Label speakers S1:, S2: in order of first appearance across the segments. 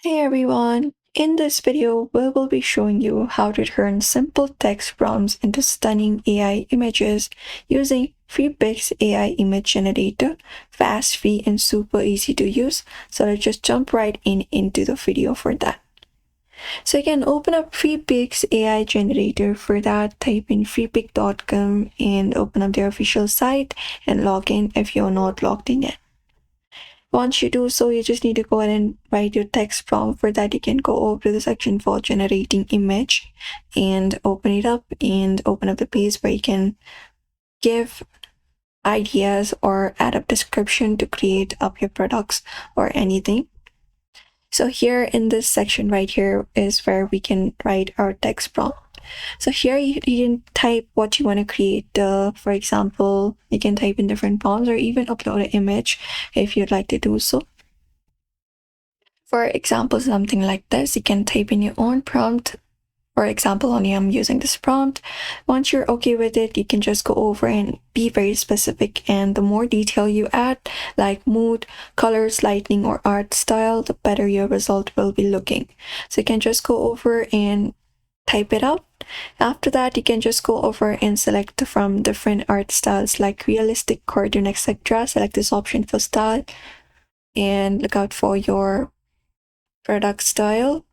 S1: Hey everyone! In this video, we will be showing you how to turn simple text prompts into stunning AI images using Freepik's AI image generator, fast, free, and super easy to use. So let's just jump right into the video for that. So you can open up Freepik's AI generator. For that, type in freepik.com and open up their official site and log in if you're not logged in yet. Once you do so, you just need to go ahead and write your text prompt. For that, you can go over to the section for generating image and open it up and open up the page where you can give ideas or add a description to create up your products or anything. So here in this section right here is where we can write our text prompt. So here you can type what you want to create. For example, you can type in different prompts or even upload an image if you'd like to do so. For example, something like this, you can type in your own prompt. For example, only I'm using this prompt. Once you're okay with it, you can just go over and be very specific. And the more detail you add, like mood, colors, lighting, or art style, the better your result will be looking. So you can just go over and type it out. After that, you can just go over and select from different art styles like realistic, cartoon, etc. Select this option for style and look out for your product style.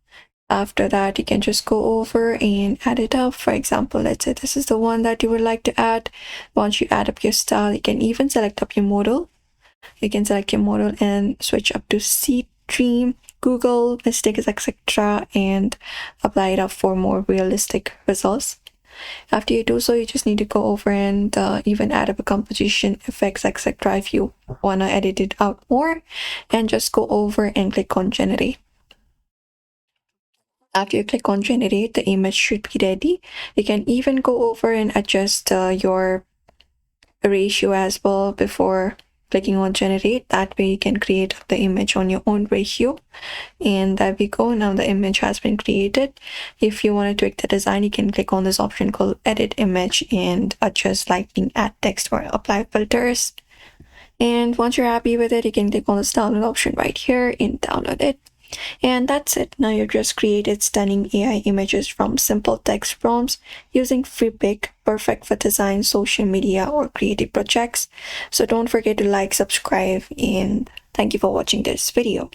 S1: After that, you can just go over and add it up. For example, let's say this is the one that you would like to add. Once you add up your style, you can even select up your model. You can select your model and switch up to Seed Dream, Google, Mystics, etc. and apply it up for more realistic results. After you do so, you just need to go over and even add up a composition, effects, etc. if you want to edit it out more, and just go over and click on generate. After you click on generate, the image should be ready. You can even go over and adjust your ratio as well before clicking on generate. That way you can create the image on your own ratio. And there we go. Now the image has been created. If you want to tweak the design, you can click on this option called edit image and adjust lighting, add text, or apply filters. And once you're happy with it, you can click on this download option right here and download it. And that's it. Now you've just created stunning AI images from simple text prompts using Freepik, perfect for design, social media, or creative projects. So don't forget to like, subscribe, and thank you for watching this video.